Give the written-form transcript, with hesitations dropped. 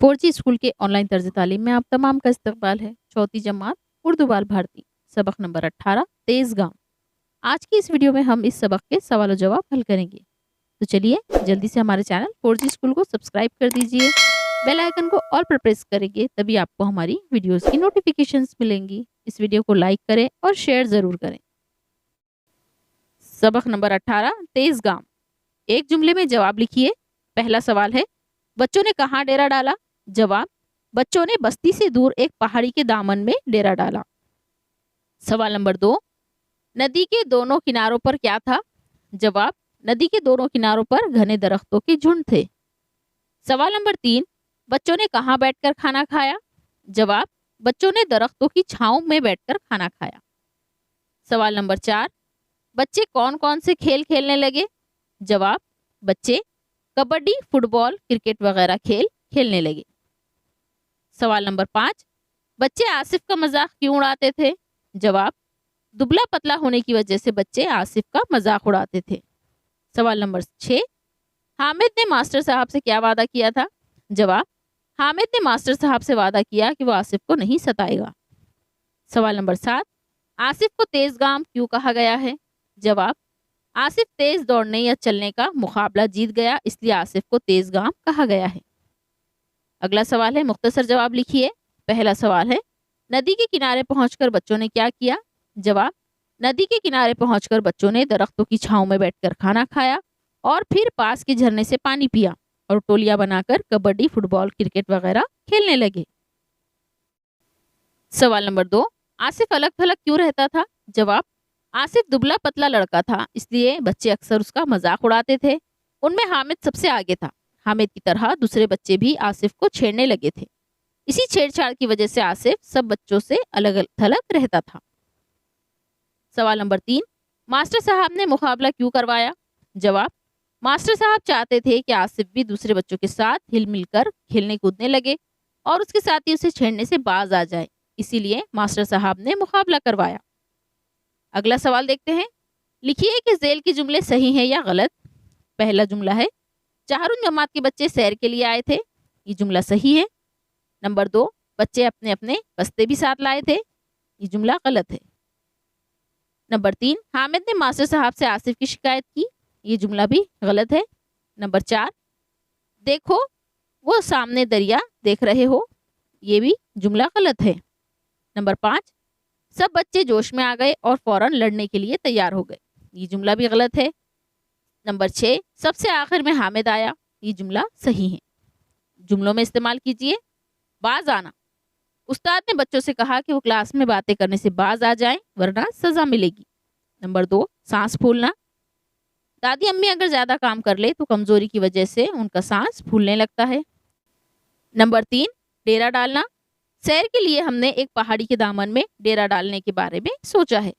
4G school के online तर्ज तालीम में आप तमाम का इस्तकबाल है। चौथी जमात उर्दू बाल भारती सबक नंबर 18 तेज गांव। आज की इस वीडियो में हम इस सबक के सवाल और जवाब हल करेंगे। तो चलिए जल्दी से हमारे चैनल 4G स्कूल को सब्सक्राइब कर दीजिए, बेल आइकन को ऑल पर प्रेस करेंगे, तभी आपको हमारी वीडियोस की नोटिफिकेशंस मिलेंगी। इस वीडियो को लाइक करें और शेयर ज़रूर करें। सबक नंबर 18 तेज गांव। एक जुमले में जवाब लिखिए। पहला सवाल है, बच्चों ने कहाँ डेरा डाला? जवाब, बच्चों ने बस्ती से दूर एक पहाड़ी के दामन में डेरा डाला। सवाल नंबर 2, नदी के दोनों किनारों पर क्या था? जवाब, नदी के दोनों किनारों पर घने दरख्तों के झुंड थे। सवाल नंबर 3, बच्चों ने कहाँ बैठकर खाना खाया? जवाब, बच्चों ने दरख्तों की छांव में बैठकर खाना खाया। सवाल नंबर 4, बच्चे कौन कौन से खेल खेलने लगे? जवाब, बच्चे कबड्डी, फुटबॉल, क्रिकेट वगैरह खेल खेलने लगे। सवाल नंबर 5, बच्चे आसिफ का मजाक क्यों उड़ाते थे? जवाब, दुबला पतला होने की वजह से बच्चे आसिफ का मजाक उड़ाते थे। सवाल नंबर 6, हामिद ने मास्टर साहब से क्या वादा किया था? जवाब, हामिद ने मास्टर साहब से वादा किया कि वो आसिफ को नहीं सताएगा। सवाल नंबर 7, आसिफ को तेज गाम क्यों कहा गया है? जवाब, आसिफ तेज दौड़ने या चलने का मुकाबला जीत गया, इसलिए आसिफ को तेज गाम कहा गया है। अगला सवाल है, मुख्तसर जवाब लिखिए। पहला सवाल है, नदी के किनारे पहुंचकर बच्चों ने क्या किया? जवाब, नदी के किनारे पहुंचकर बच्चों ने दरख्तों की छांव में बैठकर खाना खाया और फिर पास के झरने से पानी पिया और टोलियां बनाकर कबड्डी, फुटबॉल, क्रिकेट वगैरह खेलने लगे। सवाल नंबर 2, आसिफ अलग थलग क्यों रहता था? जवाब, आसिफ दुबला पतला लड़का था, इसलिए बच्चे अक्सर उसका मजाक उड़ाते थे। उनमें हामिद सबसे आगे था। हामिद की तरह दूसरे बच्चे भी आसिफ को छेड़ने लगे थे। इसी छेड़छाड़ की वजह से आसिफ सब बच्चों से अलग थलग रहता था। सवाल नंबर 3, मास्टर साहब ने मुकाबला क्यों करवाया? जवाब, मास्टर साहब चाहते थे कि आसिफ भी दूसरे बच्चों के साथ हिल मिलकर खेलने कूदने लगे और उसके साथी उसे छेड़ने से बाज आ जाए, इसीलिए मास्टर साहब ने मुकाबला करवाया। अगला सवाल देखते हैं। लिखिए कि ज़ेल के जुमले सही हैं या गलत। पहला जुमला है, चारों जमात के बच्चे सैर के लिए आए थे। ये जुमला सही है। नंबर 2, बच्चे अपने अपने बस्ते भी साथ लाए थे। ये जुमला गलत है। नंबर 3, हामिद ने मास्टर साहब से आसिफ की शिकायत की। ये जुमला भी गलत है। नंबर 4, देखो वो सामने दरिया देख रहे हो। ये भी जुमला गलत है। नंबर 5, सब बच्चे जोश में आ गए और फौरन लड़ने के लिए तैयार हो गए। ये जुमला भी गलत है। नंबर 6, सबसे आखिर में हामिद आया। ये जुमला सही है। जुमलों में इस्तेमाल कीजिए। बाज आना, उस्ताद ने बच्चों से कहा कि वो क्लास में बातें करने से बाज आ जाएं, वरना सजा मिलेगी। नंबर 2, सांस फूलना, दादी अम्मी अगर ज्यादा काम कर ले तो कमजोरी की वजह से उनका सांस फूलने लगता है। नंबर 3, डेरा डालना, सैर के लिए हमने एक पहाड़ी के दामन में डेरा डालने के बारे में सोचा है।